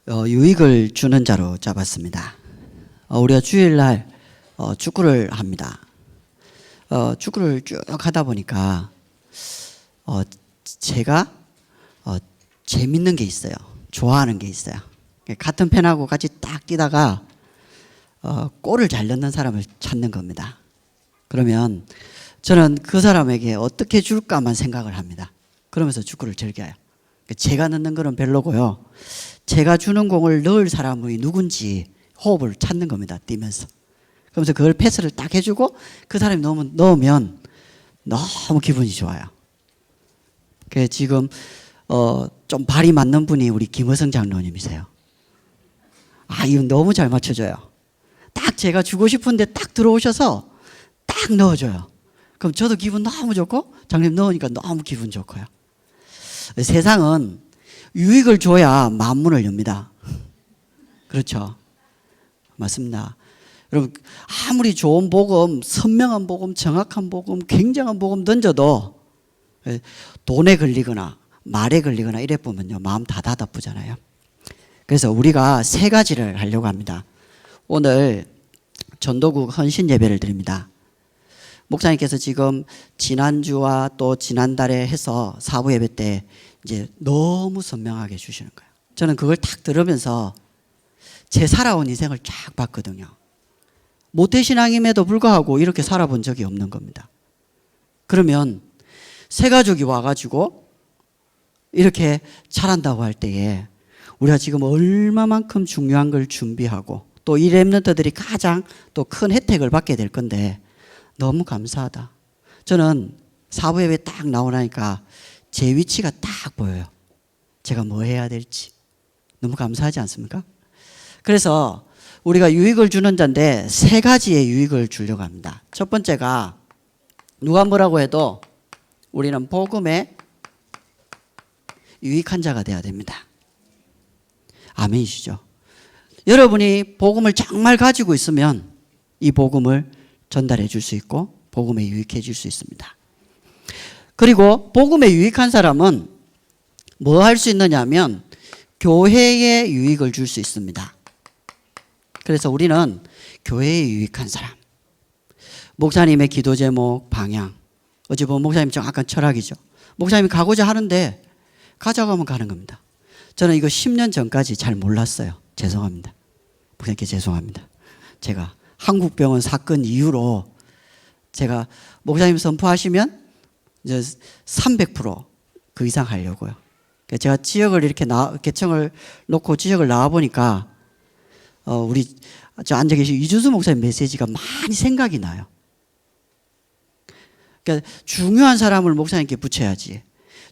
유익을 주는 자로 잡았습니다. 우리가 주일날 축구를 합니다. 축구를 쭉 하다 보니까 제가 재밌는 게 있어요. 좋아하는 게 있어요. 같은 팬하고 같이 딱 뛰다가 골을 잘 넣는 사람을 찾는 겁니다. 그러면 저는 그 사람에게 어떻게 줄까만 생각을 합니다. 그러면서 축구를 즐겨요. 제가 넣는 거는 별로고요. 제가 주는 공을 넣을 사람이 누군지 호흡을 찾는 겁니다. 뛰면서. 그러면서 그걸 패스를 딱 해주고 그 사람이 넣으면 너무 기분이 좋아요. 그래서 지금 좀 발이 맞는 분이 우리 김어성 장로님이세요. 이건 너무 잘 맞춰줘요. 딱 제가 주고 싶은데 딱 들어오셔서 딱 넣어줘요. 그럼 저도 기분 너무 좋고 장로님 넣으니까 너무 기분 좋고요. 세상은 유익을 줘야 만문을 엽니다. 그렇죠? 맞습니다. 여러분, 아무리 좋은 복음, 선명한 복음, 정확한 복음, 굉장한 복음 던져도 돈에 걸리거나 말에 걸리거나 이래 보면요, 마음 다 닫아쁘잖아요. 그래서 우리가 세 가지를 하려고 합니다. 오늘 전도국 헌신 예배를 드립니다. 목사님께서 지금 지난주와 또 지난달에 해서 사부 예배 때 이제 너무 선명하게 주시는 거예요. 저는 그걸 딱 들으면서 제 살아온 인생을 쫙 봤거든요. 모태신앙임에도 불구하고 이렇게 살아본 적이 없는 겁니다. 그러면 새 가족이 와가지고 이렇게 잘한다고 할 때에 우리가 지금 얼마만큼 중요한 걸 준비하고 또 이 렘넌트들이 가장 또 큰 혜택을 받게 될 건데 너무 감사하다. 저는 사부 예배 딱 나오니까 제 위치가 딱 보여요. 제가 뭐 해야 될지. 너무 감사하지 않습니까? 그래서 우리가 유익을 주는 자인데 세 가지의 유익을 주려고 합니다. 첫 번째가 누가 뭐라고 해도 우리는 복음에 유익한 자가 돼야 됩니다. 아멘이시죠? 여러분이 복음을 정말 가지고 있으면 이 복음을 전달해 줄 수 있고 복음에 유익해질 수 있습니다. 그리고 복음에 유익한 사람은 뭐 할 수 있느냐 하면 교회에 유익을 줄 수 있습니다. 그래서 우리는 교회에 유익한 사람, 목사님의 기도 제목, 방향, 어찌 보면 목사님 정확한 철학이죠. 목사님이 가고자 하는데 가자고 하면 가는 겁니다. 저는 이거 10년 전까지 잘 몰랐어요. 죄송합니다. 목사님께 죄송합니다. 제가 한국병원 사건 이후로 제가 목사님 선포하시면 이제 300% 이상 하려고요. 제가 지역을 이렇게 개청을 놓고 지역을 나와 보니까 우리 저 앉아 계신 이준수 목사님 메시지가 많이 생각이 나요. 그러니까 중요한 사람을 목사님께 붙여야지.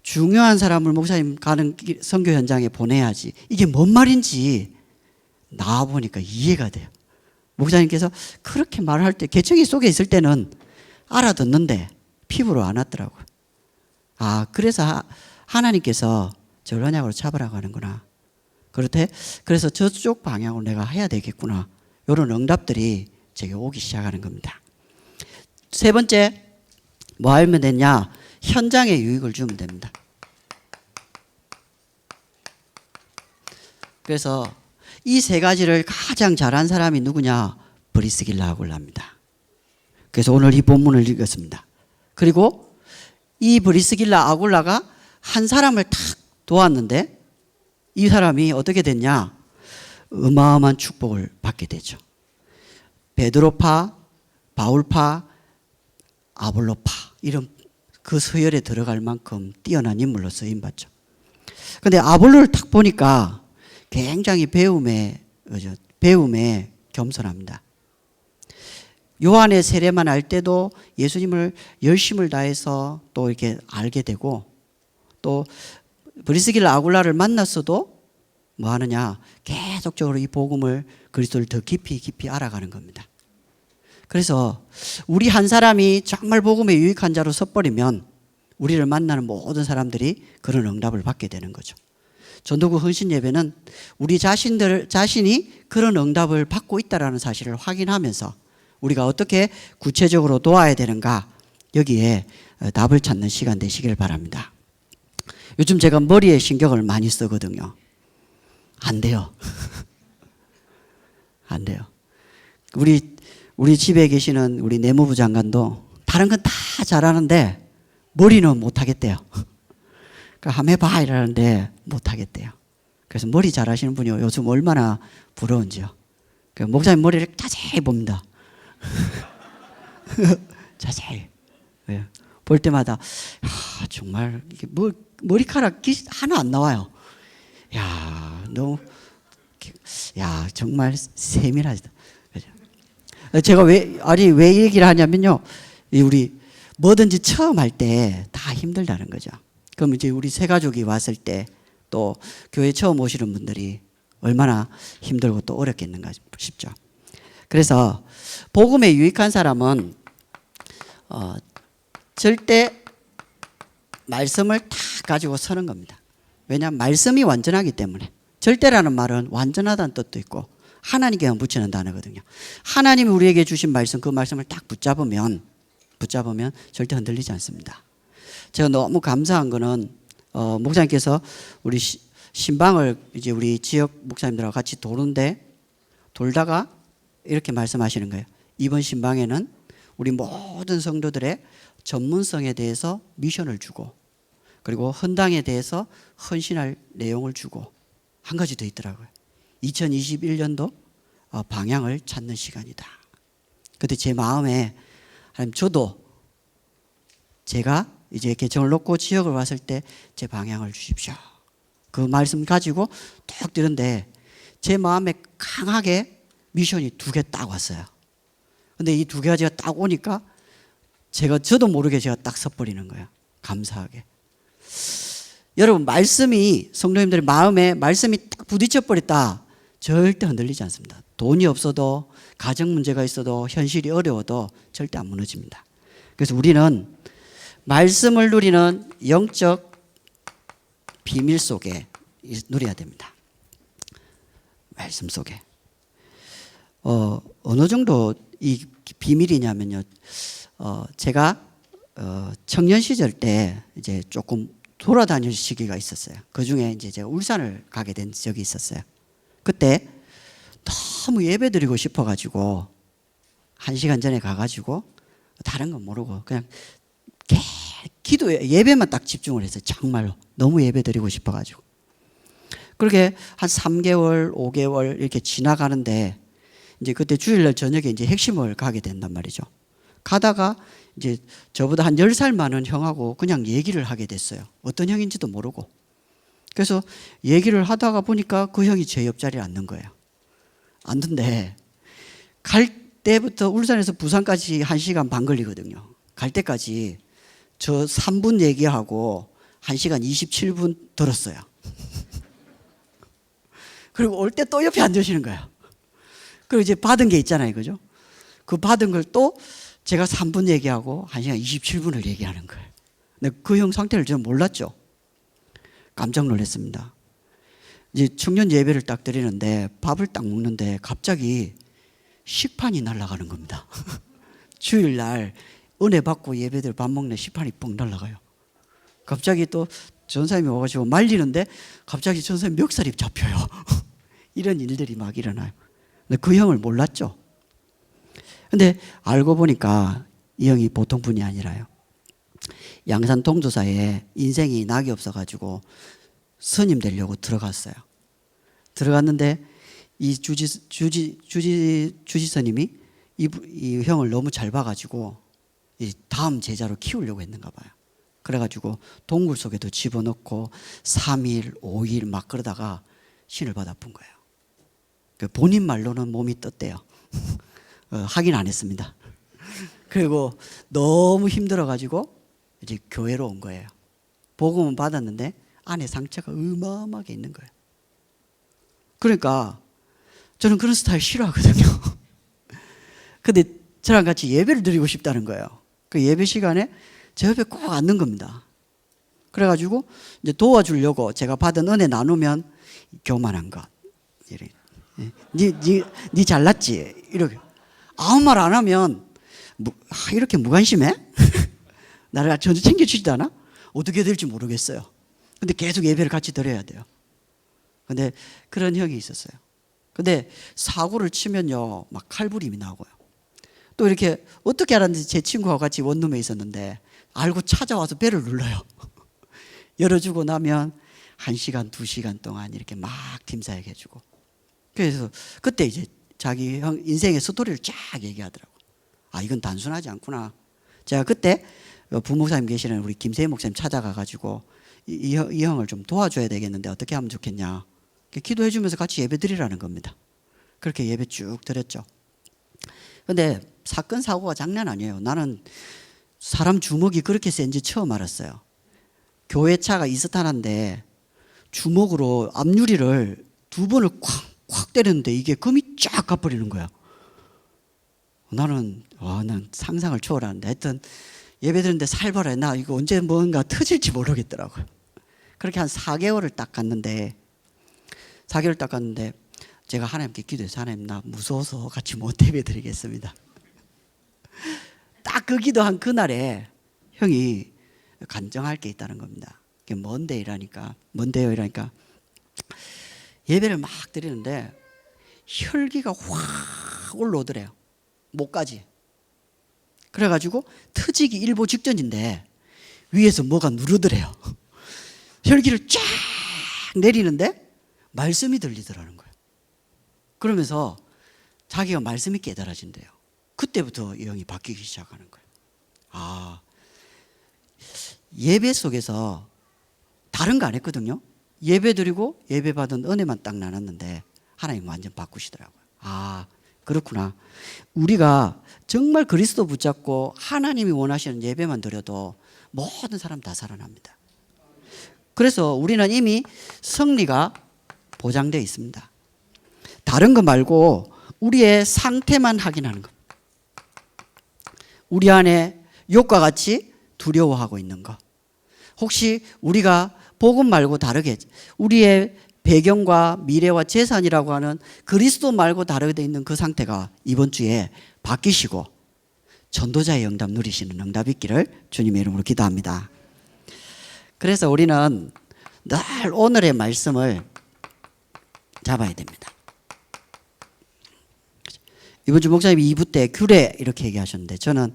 중요한 사람을 목사님 가는 선교 현장에 보내야지. 이게 뭔 말인지 나와 보니까 이해가 돼요. 목사님께서 그렇게 말할 때 개청이 속에 있을 때는 알아듣는데 피부로 안 왔더라고요. 그래서 하나님께서 저를 언약으로 잡으라고 하는구나. 그래서 저쪽 방향으로 내가 해야 되겠구나. 이런 응답들이 제게 오기 시작하는 겁니다. 세 번째, 뭐 하면 되냐? 현장에 유익을 주면 됩니다. 그래서 이 세 가지를 가장 잘한 사람이 누구냐? 브리스길라 아굴라입니다. 그래서 오늘 이 본문을 읽었습니다. 그리고 이 브리스길라 아굴라가 한 사람을 탁 도왔는데 이 사람이 어떻게 됐냐? 어마어마한 축복을 받게 되죠. 베드로파, 바울파, 아볼로파 이런 그 서열에 들어갈 만큼 뛰어난 인물로 쓰임받죠. 그런데 아볼로를 딱 보니까 굉장히 배움에 겸손합니다. 요한의 세례만 알 때도 예수님을 열심을 다해서 또 이렇게 알게 되고 또 브리스길라 아굴라를 만났어도 뭐 하느냐? 계속적으로 이 복음을 그리스도를 더 깊이 알아가는 겁니다. 그래서 우리 한 사람이 정말 복음에 유익한 자로 섰버리면 우리를 만나는 모든 사람들이 그런 응답을 받게 되는 거죠. 전도국 헌신 예배는 우리 자신이 그런 응답을 받고 있다는 사실을 확인하면서 우리가 어떻게 구체적으로 도와야 되는가 여기에 답을 찾는 시간 되시길 바랍니다. 요즘 제가 머리에 신경을 많이 쓰거든요. 안 돼요. 안 돼요. 우리 집에 계시는 우리 내무부 장관도 다른 건 다 잘하는데 머리는 못하겠대요. 그러니까 한번 해봐 이러는데 못하겠대요. 그래서 머리 잘하시는 분이 요즘 얼마나 부러운지요. 목사님 머리를 자세히 봅니다. 자세히. 네. 볼 때마다 정말 이게 머리카락 하나 안 나와요. 야, 너무 정말 세밀하다. 제가 왜 얘기를 하냐면요. 우리 뭐든지 처음 할 때 다 힘들다는 거죠. 그럼 이제 우리 새 가족이 왔을 때 또 교회 처음 오시는 분들이 얼마나 힘들고 또 어렵겠는가 싶죠. 그래서 복음에 유익한 사람은 절대 말씀을 다 가지고 서는 겁니다. 왜냐하면 말씀이 완전하기 때문에. 절대라는 말은 완전하다는 뜻도 있고 하나님께만 붙이는 단어거든요. 하나님이 우리에게 주신 말씀, 그 말씀을 딱 붙잡으면 절대 흔들리지 않습니다. 제가 너무 감사한 거는 목사님께서 우리 신방을 이제 우리 지역 목사님들하고 같이 돌다가 이렇게 말씀하시는 거예요. 이번 신방에는 우리 모든 성도들의 전문성에 대해서 미션을 주고, 그리고 헌당에 대해서 헌신할 내용을 주고, 한 가지 더 있더라고요. 2021년도 방향을 찾는 시간이다. 그때 제 마음에 저도 제가 이제 개정을 놓고 지역을 왔을 때 제 방향을 주십시오. 그 말씀 가지고 쭉 들은데 제 마음에 강하게 미션이 2개 딱 왔어요. 근데 이 2개가 제가 딱 오니까 저도 모르게 제가 딱 섰버리는 거예요. 감사하게. 여러분, 성도님들의 마음에 말씀이 딱 부딪혀 버렸다. 절대 흔들리지 않습니다. 돈이 없어도, 가정 문제가 있어도, 현실이 어려워도 절대 안 무너집니다. 그래서 우리는 말씀을 누리는 영적 비밀 속에 누려야 됩니다. 말씀 속에. 어느 정도 이 비밀이냐면요. 제가 청년 시절 때 이제 조금 돌아다닐 시기가 있었어요. 그 중에 이제 제가 울산을 가게 된 적이 있었어요. 그때 너무 예배 드리고 싶어가지고 1시간 전에 가가지고 다른 건 모르고 그냥 기도에 예배만 딱 집중을 했어요. 정말로 너무 예배 드리고 싶어가지고. 그렇게 한 3개월, 5개월 이렇게 지나가는데 이제 그때 주일날 저녁에 이제 핵심을 가게 된단 말이죠. 가다가 이제 저보다 한 10살 많은 형하고 그냥 얘기를 하게 됐어요. 어떤 형인지도 모르고. 그래서 얘기를 하다가 보니까 그 형이 제 옆자리에 앉는 거예요. 앉는데 갈 때부터 울산에서 부산까지 1시간 반 걸리거든요. 갈 때까지 저 3분 얘기하고 1시간 27분 들었어요. 그리고 올 때 또 옆에 앉으시는 거예요. 그리고 이제 받은 게 있잖아요. 그죠? 그 받은 걸 또 제가 3분 얘기하고 1시간 27분을 얘기하는 거예요. 근데 그 형 상태를 저는 몰랐죠. 깜짝 놀랐습니다. 이제 청년 예배를 딱 드리는데 밥을 딱 먹는데 갑자기 식판이 날아가는 겁니다. 주일날 은혜 받고 예배들 밥 먹는 식판이 뻥 날아가요. 갑자기 또 전사님이 와가지고 말리는데 갑자기 전사님 멱살이 잡혀요. 이런 일들이 막 일어나요. 근데 그 형을 몰랐죠. 근데 알고 보니까 이 형이 보통 분이 아니라요. 양산 동조사에 인생이 낙이 없어가지고 스님 되려고 들어갔어요. 들어갔는데 이 주지스님이 이 형을 너무 잘 봐가지고 이 다음 제자로 키우려고 했는가 봐요. 그래가지고 동굴 속에도 집어넣고 3일, 5일 막 그러다가 신을 받아 본 거예요. 본인 말로는 몸이 떴대요. 확인 안 했습니다. 그리고 너무 힘들어가지고 이제 교회로 온 거예요. 복음은 받았는데 안에 상처가 어마어마하게 있는 거예요. 그러니까 저는 그런 스타일 싫어하거든요. 근데 저랑 같이 예배를 드리고 싶다는 거예요. 그 예배 시간에 제 옆에 꼭 앉는 겁니다. 그래가지고 이제 도와주려고 제가 받은 은혜 나누면 교만한 것. 이래. 니 잘났지? 이렇게. 아무 말 안 하면 이렇게 무관심해? 나를 전혀 챙겨주지도 않아? 어떻게 될지 모르겠어요. 근데 계속 예배를 같이 드려야 돼요. 근데 그런 형이 있었어요. 근데 사고를 치면요, 막 칼부림이 나고요. 또 이렇게 어떻게 알았는지 제 친구와 같이 원룸에 있었는데 알고 찾아와서 배를 눌러요. 열어주고 나면 1시간, 2시간 동안 이렇게 막 팀사역 해주고. 그래서 그때 이제 자기 형 인생의 스토리를 쫙 얘기하더라고. 아, 이건 단순하지 않구나. 제가 그때 부목사님 계시는 우리 김세희 목사님 찾아가가지고 이 형을 좀 도와줘야 되겠는데 어떻게 하면 좋겠냐. 기도해 주면서 같이 예배 드리라는 겁니다. 그렇게 예배 쭉 드렸죠. 근데 사건 사고가 장난 아니에요. 나는 사람 주먹이 그렇게 센지 처음 알았어요. 교회 차가 이스타나인데 주먹으로 앞유리를 2번을 콱콱 때렸는데 이게 금이 쫙 가버리는 거야. 난 상상을 초월하는데 하여튼 예배 드리는데 살벌해. 나 이거 언제 뭔가 터질지 모르겠더라고요. 그렇게 한 4개월을 딱 갔는데 제가 하나님께 기도해서 하나님 나 무서워서 같이 못 예배 드리겠습니다. 딱 그 기도한 그날에 형이 간증할 게 있다는 겁니다. 그게 뭔데요? 이러니까 예배를 막 드리는데 혈기가 확 올라오더래요. 목까지. 그래가지고 터지기 일보 직전인데 위에서 뭐가 누르더래요. 혈기를 쫙 내리는데 말씀이 들리더라는 거예요. 그러면서 자기가 말씀이 깨달아진대요. 그때부터 이 형이 바뀌기 시작하는 거예요. 아, 예배 속에서 다른 거 안 했거든요. 예배 드리고 예배 받은 은혜만 딱 나눴는데 하나님 완전 바꾸시더라고요. 아, 그렇구나. 우리가 정말 그리스도 붙잡고 하나님이 원하시는 예배만 드려도 모든 사람 다 살아납니다. 그래서 우리는 이미 승리가 보장되어 있습니다. 다른 거 말고 우리의 상태만 확인하는 것. 우리 안에 욕과 같이 두려워하고 있는 것. 혹시 우리가 복음 말고 다르게 우리의 배경과 미래와 재산이라고 하는 그리스도 말고 다르게 되어 있는 그 상태가 이번 주에 바뀌시고 전도자의 응답 누리시는 응답 있기를 주님의 이름으로 기도합니다. 그래서 우리는 늘 오늘의 말씀을 잡아야 됩니다. 이번 주 목사님이 2부 때 규례 이렇게 얘기하셨는데 저는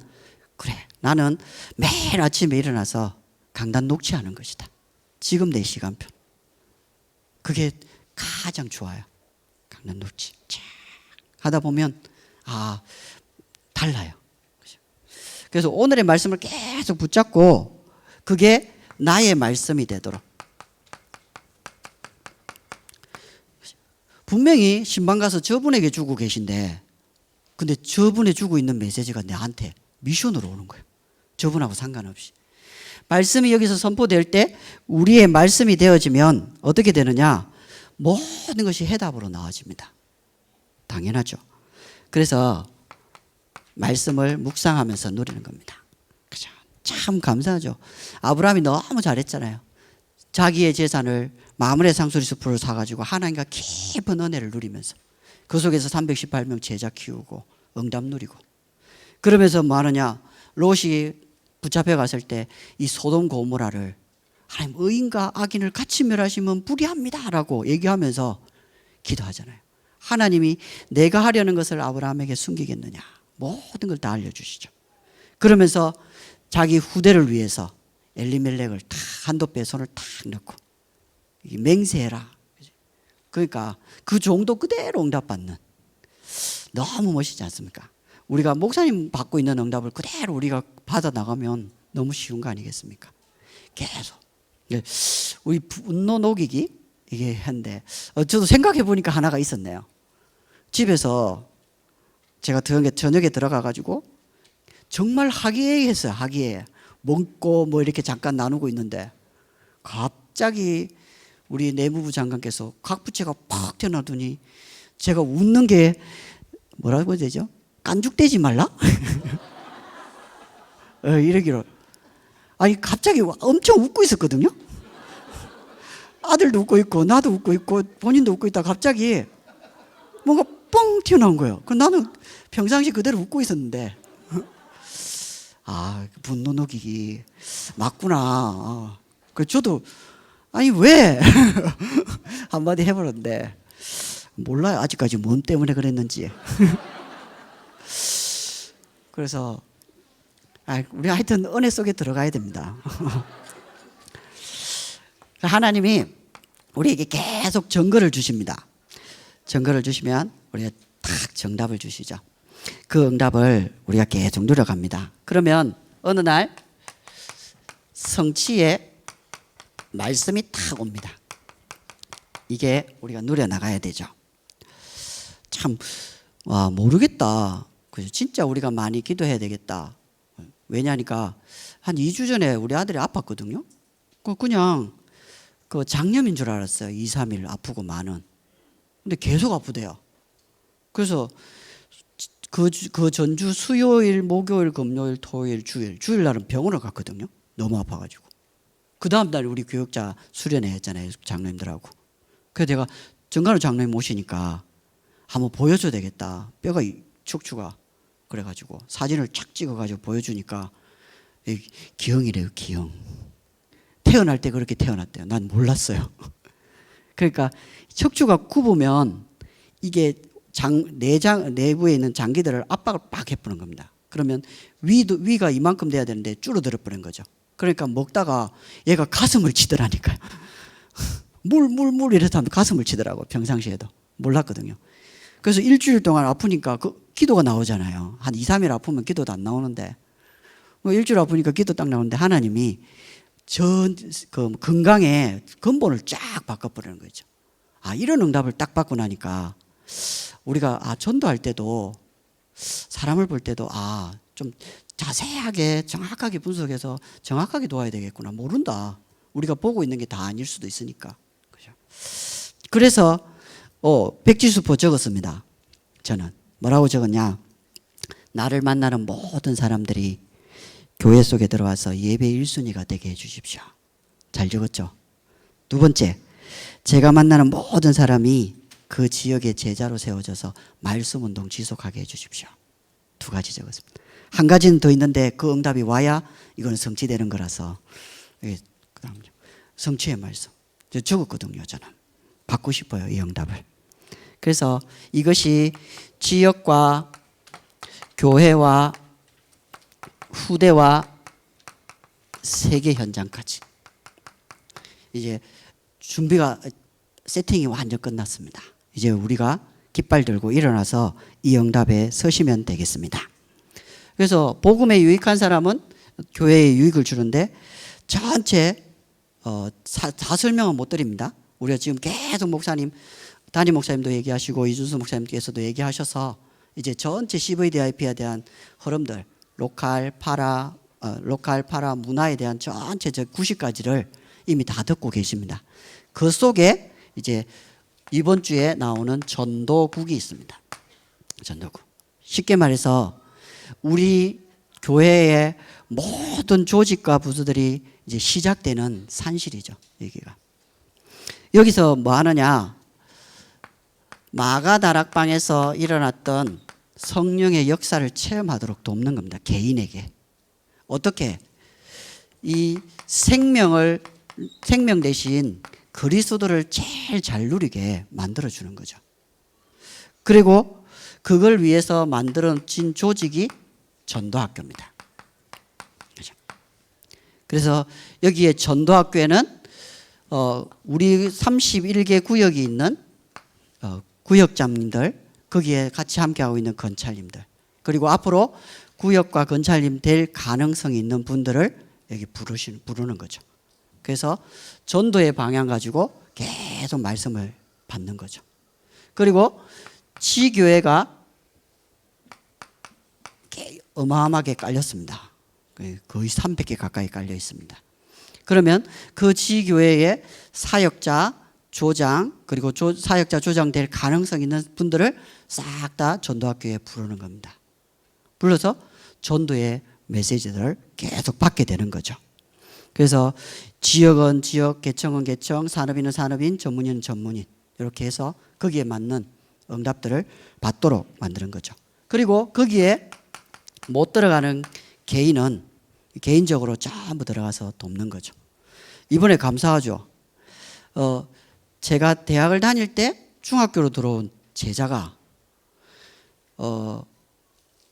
그래 나는 매일 아침에 일어나서 강단 녹취하는 것이다. 지금 내 시간표. 그게 가장 좋아요. 강단 녹취 쫙 하다 보면 달라요. 그래서 오늘의 말씀을 계속 붙잡고 그게 나의 말씀이 되도록. 분명히 신방 가서 저분에게 주고 계신데 근데 저분이 주고 있는 메시지가 나한테 미션으로 오는 거예요. 저분하고 상관없이. 말씀이 여기서 선포될 때 우리의 말씀이 되어지면 어떻게 되느냐? 모든 것이 해답으로 나와집니다. 당연하죠. 그래서 말씀을 묵상하면서 누리는 겁니다. 그죠? 참 감사하죠. 아브라함이 너무 잘했잖아요. 자기의 재산을 마므레 상수리 숲을 사가지고 하나님과 깊은 은혜를 누리면서 그 속에서 318명 제자 키우고 응답 누리고 그러면서 뭐 하느냐? 롯이 붙잡혀 갔을 때 이 소돔 고모라를 하나님 의인과 악인을 같이 멸하시면 불의합니다 라고 얘기하면서 기도하잖아요. 하나님이 내가 하려는 것을 아브라함에게 숨기겠느냐? 모든 걸 다 알려주시죠. 그러면서 자기 후대를 위해서 엘리멜렉을 다 한도배에 손을 탁 넣고 맹세해라. 그러니까 그 종도 그대로 응답받는 너무 멋있지 않습니까? 우리가 목사님 받고 있는 응답을 그대로 우리가 받아 나가면 너무 쉬운 거 아니겠습니까? 계속 우리 분노 녹이기 이게 한데 저도 생각해 보니까 하나가 있었네요. 집에서 제가 저녁에 들어가 가지고 정말 화기애애했어요. 화기애애. 먹고 뭐 이렇게 잠깐 나누고 있는데 갑자기 우리 내무부 장관께서 각부채가 팍 튀어나오더니 제가 웃는 게 뭐라고 해야 되죠? 깐죽대지 말라? 이러기로. 아니 갑자기 엄청 웃고 있었거든요. 아들도 웃고 있고 나도 웃고 있고 본인도 웃고 있다 갑자기 뭔가 뻥 튀어나온 거예요. 그럼 나는 평상시 그대로 웃고 있었는데 분노 녹이기 맞구나. 그래서 저도 아니 왜? 한마디 해버렸는데 몰라요. 아직까지 뭔 때문에 그랬는지. 그래서 우리 하여튼 은혜 속에 들어가야 됩니다. 하나님이 우리에게 계속 증거를 주십니다. 증거를 주시면 우리가 딱 정답을 주시죠. 그 응답을 우리가 계속 누려갑니다. 그러면 어느 날 성취의 말씀이 탁 옵니다. 이게 우리가 누려나가야 되죠. 참 모르겠다. 그래서 진짜 우리가 많이 기도해야 되겠다. 왜냐니까 한 2주 전에 우리 아들이 아팠거든요. 그냥 그 장염인 줄 알았어요. 2, 3일 아프고 많은. 근데 계속 아프대요. 그래서 그 전주 수요일, 목요일, 금요일, 토요일, 주일 날은 병원을 갔거든요. 너무 아파가지고. 그 다음 날 우리 교육자 수련회 했잖아요. 장로님들하고. 그래서 내가 정간호 장로님 모시니까 한번 보여줘야 되겠다. 뼈가 척추가. 그래가지고 사진을 착 찍어가지고 보여주니까 기형이래요. 기형. 태어날 때 그렇게 태어났대요. 난 몰랐어요. 그러니까 척추가 굽으면 이게 내장 내부에 있는 장기들을 압박을 빡 해보는 겁니다. 그러면 위가 이만큼 돼야 되는데 줄어들어 버린 거죠. 그러니까 먹다가 얘가 가슴을 치더라니까요. 물 이래서 하면 가슴을 치더라고. 평상시에도 몰랐거든요. 그래서 일주일 동안 아프니까 기도가 나오잖아요. 한 2, 3일 아프면 기도도 안 나오는데 일주일 아프니까 기도 딱 나오는데 하나님이 그 건강의 근본을 쫙 바꿔버리는 거죠. 이런 응답을 딱 받고 나니까 우리가 전도할 때도 사람을 볼 때도 좀 자세하게 정확하게 분석해서 정확하게 도와야 되겠구나. 모른다. 우리가 보고 있는 게 다 아닐 수도 있으니까. 그죠? 그래서 백지수포 적었습니다. 저는 뭐라고 적었냐? 나를 만나는 모든 사람들이 교회 속에 들어와서 예배 1순위가 되게 해주십시오. 잘 적었죠? 두 번째, 제가 만나는 모든 사람이 그 지역의 제자로 세워져서 말씀 운동 지속하게 해주십시오. 두 가지 적었습니다. 한 가지는 더 있는데 그 응답이 와야 이건 성취되는 거라서 성취의 말씀 적었거든요. 저는 받고 싶어요. 이 응답을. 그래서 이것이 지역과 교회와 후대와 세계 현장까지 이제 준비가 세팅이 완전 끝났습니다. 이제 우리가 깃발 들고 일어나서 이 응답에 서시면 되겠습니다. 그래서 복음에 유익한 사람은 교회에 유익을 주는데 전체 다 설명은 못 드립니다. 우리가 지금 계속 목사님, 담임 목사님도 얘기하시고 이준수 목사님께서도 얘기하셔서 이제 전체 CVDIP에 대한 흐름들, 로컬, 파라 문화에 대한 전체적 90가지를 이미 다 듣고 계십니다. 그 속에 이제 이번 주에 나오는 전도국이 있습니다. 전도국. 쉽게 말해서 우리 교회의 모든 조직과 부서들이 이제 시작되는 산실이죠. 여기서 뭐 하느냐? 마가다락방에서 일어났던 성령의 역사를 체험하도록 돕는 겁니다. 개인에게. 어떻게? 이 생명 대신 그리스도를 제일 잘 누리게 만들어주는 거죠. 그리고 그걸 위해서 만들어진 조직이 전도학교입니다. 그렇죠? 그래서 여기에 전도학교에는 우리 31개 구역이 있는 구역장님들, 거기에 같이 함께하고 있는 건찰님들, 그리고 앞으로 구역과 건찰님 될 가능성이 있는 분들을 여기 부르는 거죠. 그래서 전도의 방향 가지고 계속 말씀을 받는 거죠. 그리고 지교회가 어마어마하게 깔렸습니다. 거의 300개 가까이 깔려 있습니다. 그러면 그 지교회의 사역자, 조장, 그리고 사역자, 조장 될 가능성 있는 분들을 싹 다 전도학교에 부르는 겁니다. 불러서 전도의 메시지들을 계속 받게 되는 거죠. 그래서 지역은 지역, 개청은 개청, 산업인은 산업인, 전문인은 전문인, 이렇게 해서 거기에 맞는 응답들을 받도록 만드는 거죠. 그리고 거기에 못 들어가는 개인은 개인적으로 전부 들어가서 돕는 거죠. 이번에 감사하죠. 제가 대학을 다닐 때 중학교로 들어온 제자가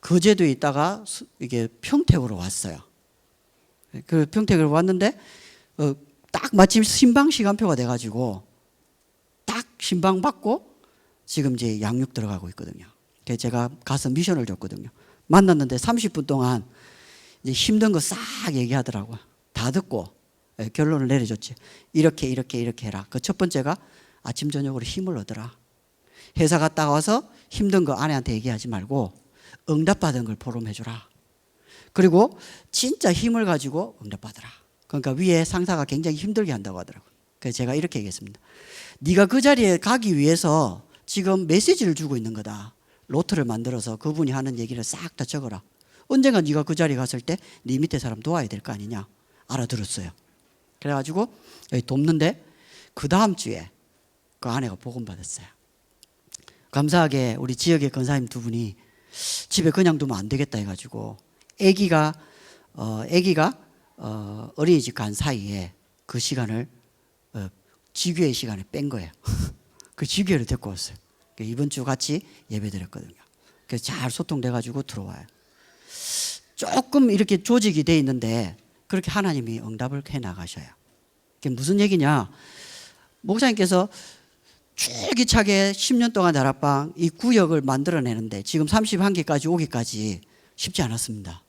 거제도에 있다가 이게 평택으로 왔어요. 그 평택으로 왔는데 딱 마침 신방 시간표가 돼가지고 딱 신방 받고 지금 이제 양육 들어가고 있거든요. 그래서 제가 가서 미션을 줬거든요. 만났는데 30분 동안 이제 힘든 거 싹 얘기하더라고요. 다 듣고 결론을 내려줬지. 이렇게 해라. 그 첫 번째가 아침 저녁으로 힘을 얻어라. 회사 갔다 와서 힘든 거 아내한테 얘기하지 말고 응답받은 걸 포럼해주라. 그리고 진짜 힘을 가지고 응답받으라. 그러니까 위에 상사가 굉장히 힘들게 한다고 하더라고요. 그래서 제가 이렇게 얘기했습니다. 네가 그 자리에 가기 위해서 지금 메시지를 주고 있는 거다. 노트를 만들어서 그분이 하는 얘기를 싹 다 적어라. 언젠가 네가 그 자리에 갔을 때 네 밑에 사람 도와야 될 거 아니냐. 알아들었어요. 그래가지고 돕는데 그 다음 주에 그 아내가 복음 받았어요. 감사하게 우리 지역의 권사님 두 분이 집에 그냥 두면 안 되겠다 해가지고 아기가 어린이집 간 사이에 그 시간을 지교회 시간에 뺀 거예요. 그 지교회를 데리고 왔어요. 이번 주 같이 예배 드렸거든요. 그래서 잘 소통돼가지고 들어와요. 조금 이렇게 조직이 돼 있는데 그렇게 하나님이 응답을 해 나가셔요. 그게 무슨 얘기냐? 목사님께서 줄기차게 10년 동안 다락방 이 구역을 만들어내는데 지금 31개까지 오기까지 쉽지 않았습니다.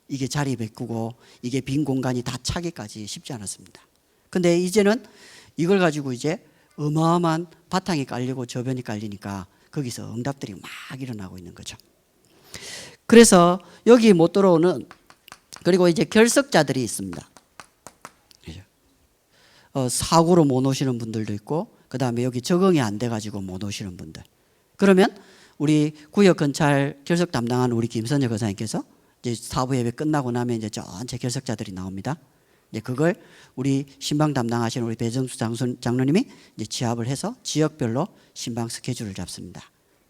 이게 자리 바꾸고 이게 빈 공간이 다 차기까지 쉽지 않았습니다. 근데 이제는 이걸 가지고 이제 어마어마한 바탕이 깔리고 저변이 깔리니까 거기서 응답들이 막 일어나고 있는 거죠. 그래서 여기 못 들어오는 그리고 이제 결석자들이 있습니다. 사고로 못 오시는 분들도 있고 그 다음에 여기 적응이 안 돼가지고 못 오시는 분들. 그러면 우리 구역 건찰 결석 담당하는 우리 김선재 권사님께서 이제 사부 예배 끝나고 나면 이제 전체 결석자들이 나옵니다. 이제 그걸 우리 신방 담당하시는 우리 배정수 장로님이 이제 지합을 해서 지역별로 신방 스케줄을 잡습니다.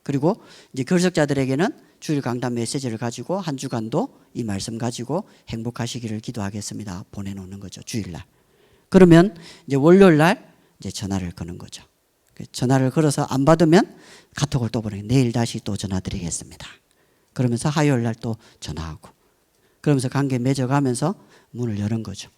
그리고 이제 결석자들에게는 주일 강단 메시지를 가지고 한 주간도 이 말씀 가지고 행복하시기를 기도하겠습니다. 보내놓는 거죠. 주일날. 그러면 이제 월요일날 이제 전화를 거는 거죠. 전화를 걸어서 안 받으면 카톡을 또 보내요. 내일 다시 또 전화 드리겠습니다. 그러면서 화요일날 또 전화하고 그러면서 관계 맺어가면서 문을 여는 거죠.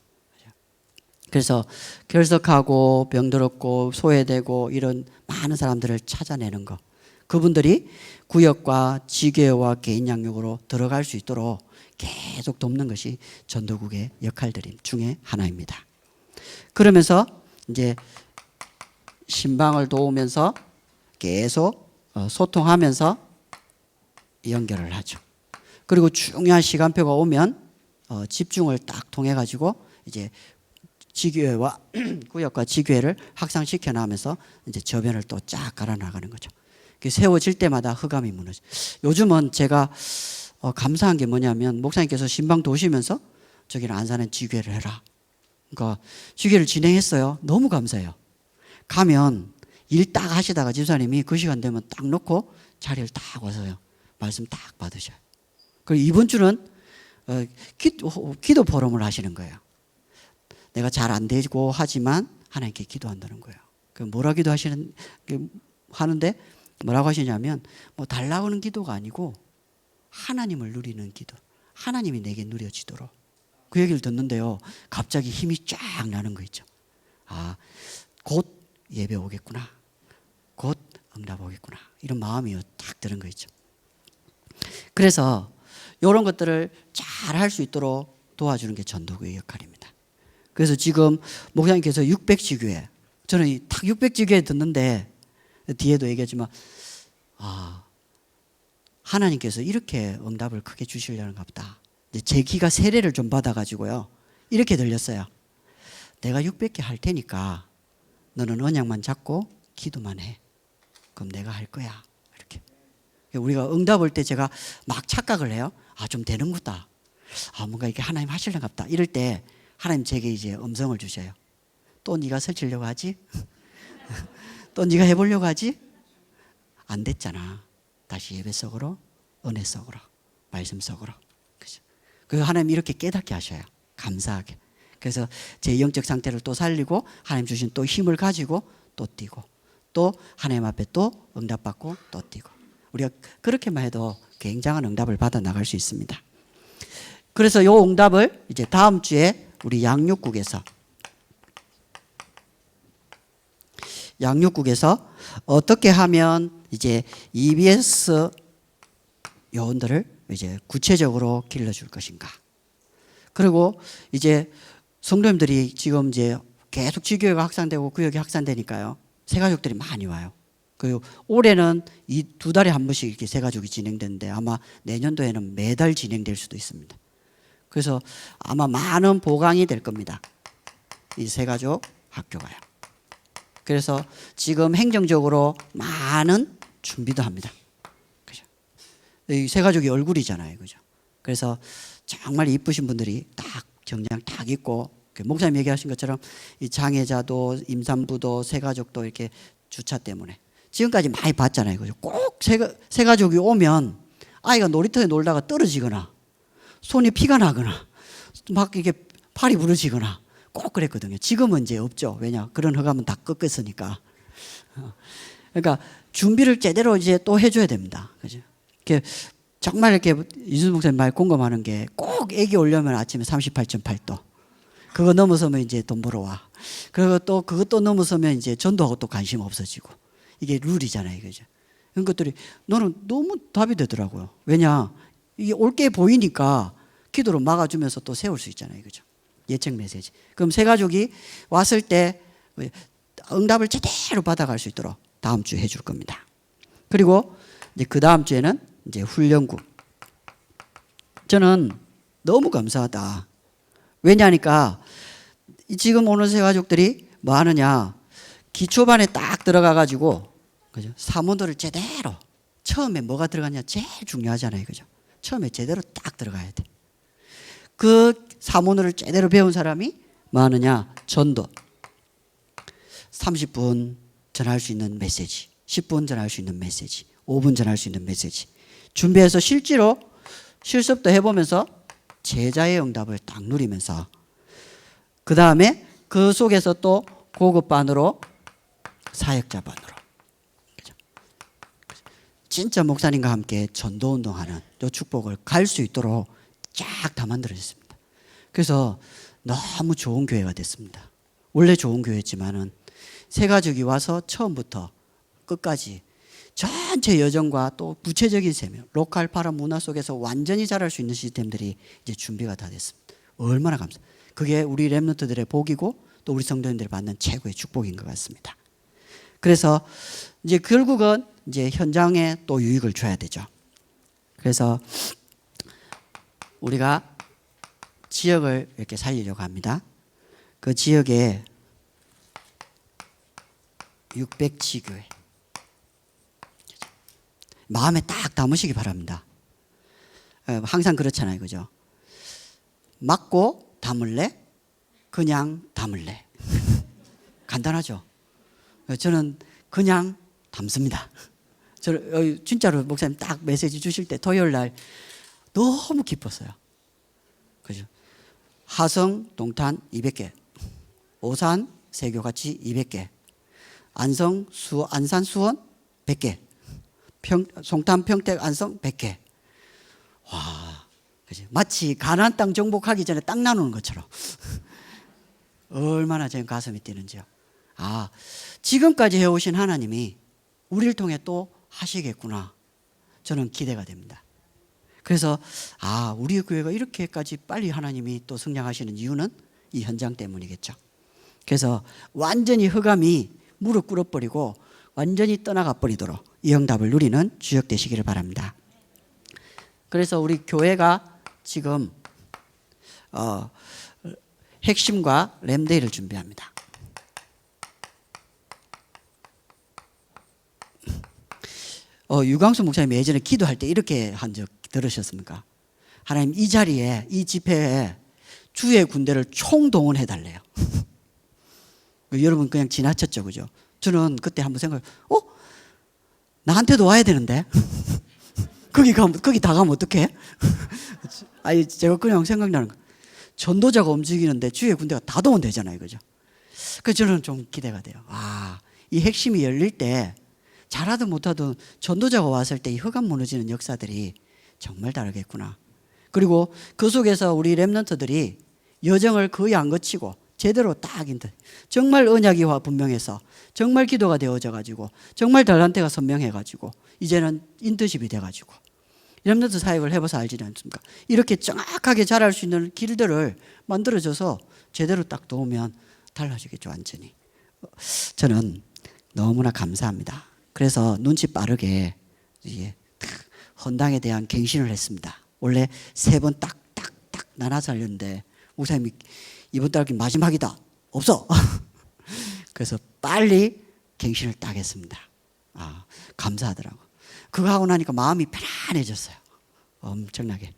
그래서 결석하고 병들었고 소외되고 이런 많은 사람들을 찾아내는 거. 그분들이 구역과 지교회와 개인 양육으로 들어갈 수 있도록 계속 돕는 것이 전도국의 역할들 중에 하나입니다. 그러면서 이제 신방을 도우면서 계속 소통하면서 연결을 하죠. 그리고 중요한 시간표가 오면 집중을 딱 통해 가지고 이제 지교회와 구역과 지교회를 확산시켜 나가면서 이제 저변을 또 쫙 갈아 나가는 거죠. 세워질 때마다 흑암이 무너져. 요즘은 제가 감사한 게 뭐냐면 목사님께서 신방 도시면서 저기는 안산은 지교회를 해라. 그러니까 지교회를 진행했어요. 너무 감사해요. 가면 일 딱 하시다가 집사님이 그 시간 되면 딱 놓고 자리를 딱 와서요. 말씀 딱 받으셔요. 그리고 이번 주는 기도 포럼을 하시는 거예요. 내가 잘 안 되고 하지만 하나님께 기도한다는 거예요. 그 뭐라 하는데 뭐라고 하시냐면 뭐 달라고 하는 기도가 아니고 하나님을 누리는 기도. 하나님이 내게 누려지도록. 그 얘기를 듣는데요. 갑자기 힘이 쫙 나는 거 있죠. 아, 곧 예배 오겠구나. 곧 응답 오겠구나. 이런 마음이 딱 드는 거 있죠. 그래서 이런 것들을 잘 할 수 있도록 도와주는 게 전도구의 역할입니다. 그래서 지금 목사님께서 600지교회, 저는 딱 600지교회 듣는데 뒤에도 얘기했지만 하나님께서 이렇게 응답을 크게 주시려는가 보다. 제 귀가 세례를 좀 받아가지고요. 이렇게 들렸어요. 내가 600개 할 테니까 너는 언약만 잡고 기도만 해. 그럼 내가 할 거야. 이렇게. 우리가 응답 올 때 제가 막 착각을 해요. 좀 되는구나. 뭔가 이렇게 하나님 하시려는가 보다. 이럴 때 하나님 제게 이제 음성을 주셔요. 또 네가 설치려고 하지? 또 네가 해보려고 하지? 안 됐잖아. 다시 예배 속으로, 은혜 속으로, 말씀 속으로. 그죠? 그 하나님 이렇게 깨닫게 하셔요. 감사하게. 그래서 제 영적 상태를 또 살리고 하나님 주신 또 힘을 가지고 또 뛰고 또 하나님 앞에 또 응답받고 또 뛰고 우리가 그렇게만 해도 굉장한 응답을 받아 나갈 수 있습니다. 그래서 이 응답을 이제 다음 주에 우리 양육국에서 어떻게 하면 이제 EBS 요원들을 이제 구체적으로 길러줄 것인가. 그리고 이제 성도님들이 지금 이제 계속 지교회가 확산되고 구역이 확산되니까요. 새가족들이 많이 와요. 그리고 올해는 이 2달에 한 번씩 이렇게 새가족이 진행되는데 아마 내년도에는 매달 진행될 수도 있습니다. 그래서 아마 많은 보강이 될 겁니다. 이 새가족 학교가요. 그래서 지금 행정적으로 많은 준비도 합니다. 그죠? 이 새가족이 얼굴이잖아요. 그죠? 그래서 정말 이쁘신 분들이 딱 정장 딱 입고 목사님 얘기하신 것처럼 이 장애자도 임산부도 새가족도 이렇게 주차 때문에 지금까지 많이 봤잖아요. 그죠? 꼭 새가족이 오면 아이가 놀이터에 놀다가 떨어지거나 손이 피가 나거나 막 이게 팔이 부러지거나 꼭 그랬거든요. 지금은 이제 없죠. 왜냐? 그런 허가면 다 꺾였으니까. 그러니까 준비를 제대로 이제 또 해줘야 됩니다. 그죠? 정말 이렇게 이준 목사님 말 공감하는 게 꼭 애기 오려면 아침에 38.8도. 그거 넘어서면 이제 돈 벌어 와. 그리고 또 그것도 넘어서면 이제 전도하고 또 관심 없어지고. 이게 룰이잖아요. 그죠? 그런 것들이 너는 너무 답이 되더라고요. 왜냐? 이게 올게 보이니까 기도로 막아주면서 또 세울 수 있잖아요. 그죠? 예측 메시지. 그럼 새가족이 왔을 때 응답을 제대로 받아갈 수 있도록 다음 주에 해줄 겁니다. 그리고 이제 그 다음 주에는 이제 훈련국. 저는 너무 감사하다. 왜냐하니까 지금 오는 새가족들이 뭐 하느냐. 기초반에 딱 들어가가지고, 그죠? 사모들을 제대로, 처음에 뭐가 들어가냐 제일 중요하잖아요. 그죠? 처음에 제대로 딱 들어가야 돼. 그 사모를 제대로 배운 사람이 뭐 하느냐? 전도. 30분 전할 수 있는 메시지, 10분 전할 수 있는 메시지, 5분 전할 수 있는 메시지. 준비해서 실제로 실습도 해보면서 제자의 응답을 딱 누리면서 그 다음에 그 속에서 또 고급반으로 사역자반으로 진짜 목사님과 함께 전도운동하는 이 축복을 갈 수 있도록 쫙 다 만들어졌습니다. 그래서 너무 좋은 교회가 됐습니다. 원래 좋은 교회였지만은 새가족이 와서 처음부터 끝까지 전체 여정과 또 구체적인 세명, 로컬 파라 문화 속에서 완전히 자랄 수 있는 시스템들이 이제 준비가 다 됐습니다. 얼마나 감사. 그게 우리 렘넌트들의 복이고 또 우리 성도님들이 받는 최고의 축복인 것 같습니다. 그래서 이제 결국은 이제 현장에 또 유익을 줘야 되죠. 그래서 우리가 지역을 이렇게 살리려고 합니다. 그 지역에 600지교회 마음에 딱 담으시기 바랍니다. 항상 그렇잖아요. 그죠? 맞고 담을래? 그냥 담을래? 간단하죠? 저는 그냥 담습니다. 저는 진짜로 목사님 딱 메시지 주실 때 토요일 날 너무 기뻤어요. 그죠? 하성, 동탄 200개, 오산, 세교같이 200개, 안산, 수원 100개, 송탄, 평택, 안성 100개. 와, 그죠? 마치 가나안 땅 정복하기 전에 땅 나누는 것처럼 얼마나 제 가슴이 뛰는지요. 아, 지금까지 해오신 하나님이 우리를 통해 또 하시겠구나. 저는 기대가 됩니다. 그래서 우리 교회가 이렇게까지 빨리 하나님이 또 성장하시는 이유는 이 현장 때문이겠죠. 그래서 완전히 흑암이 무릎 꿇어버리고 완전히 떠나가 버리도록 이 응답을 누리는 주역 되시기를 바랍니다. 그래서 우리 교회가 지금 핵심과 램데이를 준비합니다. 유광수 목사님 예전에 기도할 때 이렇게 한 적 들으셨습니까? 하나님 이 자리에 이 집회에 주의 군대를 총동원해 달래요. 여러분 그냥 지나쳤죠. 그죠? 저는 그때 한번 나한테도 와야 되는데 거기 다 가면 어떡해? 아니 제가 그냥 생각나는 거. 전도자가 움직이는데 주의 군대가 다 동원되잖아요. 그죠? 그래서 저는 좀 기대가 돼요. 이 핵심이 열릴 때 잘하든 못하든 전도자가 왔을 때 이 흑암 무너지는 역사들이 정말 다르겠구나. 그리고 그 속에서 우리 렘넌트들이 여정을 거의 안 거치고 제대로 딱 인터 정말 언약이와 분명해서 정말 기도가 되어져 가지고 정말 달란트가 선명해 가지고 이제는 인터십이 돼 가지고 렘넌트 사역을 해봐서 알지 않습니까? 이렇게 정확하게 잘할 수 있는 길들을 만들어줘서 제대로 딱 도우면 달라지겠죠. 완전히. 저는 너무나 감사합니다. 그래서 눈치 빠르게 이제 헌당에 대한 갱신을 했습니다. 원래 3번 딱딱딱 나눠서 하려는데 목사님이 이번 달이 마지막이다. 없어. 그래서 빨리 갱신을 딱 했습니다. 감사하더라고. 그거 하고 나니까 마음이 편안해졌어요. 엄청나게.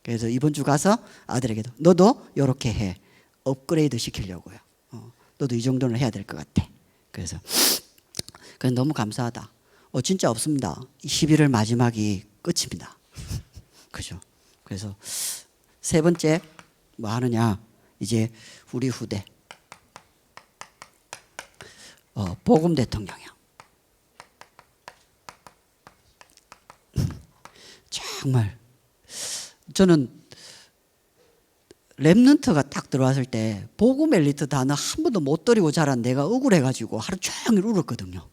그래서 이번 주 가서 아들에게도 너도 이렇게 해. 업그레이드 시키려고요. 너도 이 정도는 해야 될 것 같아. 그래서 너무 감사하다. 진짜 없습니다. 11월 마지막이 끝입니다. 그죠? 그래서 3번째 뭐 하느냐? 이제 우리 후대 복음 대통령이요. 정말 저는 렘넌트가 딱 들어왔을 때 복음 엘리트 단어 한 번도 못 들이고 자란 내가 억울해가지고 하루 종일 울었거든요.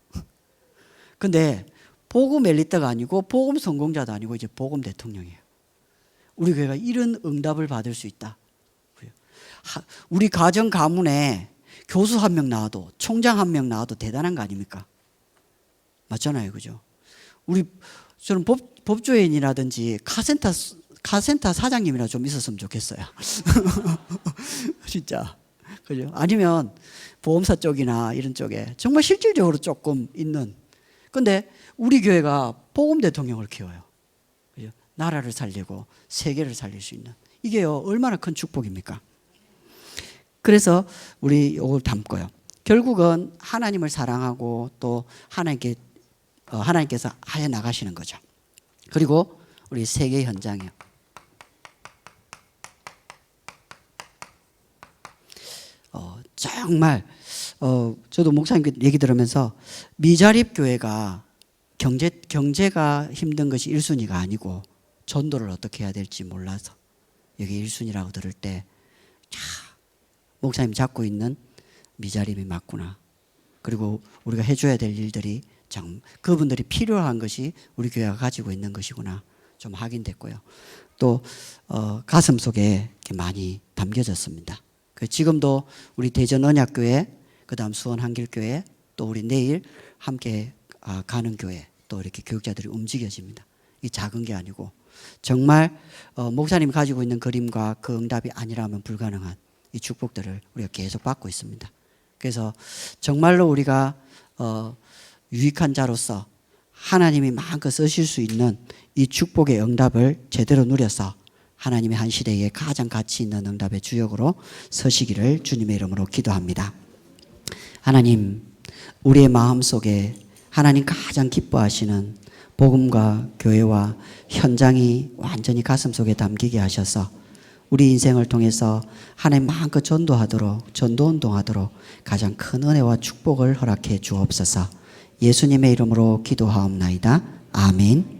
근데 복음 엘리트가 아니고 복음 성공자도 아니고 이제 복음 대통령이에요. 우리 교회가 이런 응답을 받을 수 있다. 우리 가정 가문에 교수 1명 나와도 총장 1명 나와도 대단한 거 아닙니까? 맞잖아요. 그죠? 저는 법조인이라든지 카센터 사장님이라 좀 있었으면 좋겠어요. 진짜. 그죠? 아니면 보험사 쪽이나 이런 쪽에 정말 실질적으로 조금 있는. 근데 우리 교회가 복음 대통령을 키워요. 그죠? 나라를 살리고 세계를 살릴 수 있는. 이게요, 얼마나 큰 축복입니까? 그래서 우리 이걸 담고요. 결국은 하나님을 사랑하고 또 하나님께서 하여 나가시는 거죠. 그리고 우리 세계 현장이요. 정말 저도 목사님 얘기 들으면서 미자립 교회가 경제가 힘든 것이 1순위가 아니고 전도를 어떻게 해야 될지 몰라서 여기 1순위라고 들을 때 목사님 잡고 있는 미자립이 맞구나. 그리고 우리가 해줘야 될 일들이 그분들이 필요한 것이 우리 교회가 가지고 있는 것이구나. 좀 확인됐고요. 또 가슴 속에 많이 담겨졌습니다. 지금도 우리 대전 언약교회, 그다음 수원 한길교회, 또 우리 내일 함께 가는 교회, 또 이렇게 교육자들이 움직여집니다. 이 작은 게 아니고 정말 목사님이 가지고 있는 그림과 그 응답이 아니라면 불가능한 이 축복들을 우리가 계속 받고 있습니다. 그래서 정말로 우리가 유익한 자로서 하나님이 마음껏 쓰실 수 있는 이 축복의 응답을 제대로 누려서 하나님의 한 시대에 가장 가치 있는 응답의 주역으로 서시기를 주님의 이름으로 기도합니다. 하나님, 우리의 마음속에 하나님 가장 기뻐하시는 복음과 교회와 현장이 완전히 가슴속에 담기게 하셔서 우리 인생을 통해서 하나님 마음껏 전도운동하도록 가장 큰 은혜와 축복을 허락해 주옵소서. 예수님의 이름으로 기도하옵나이다. 아멘.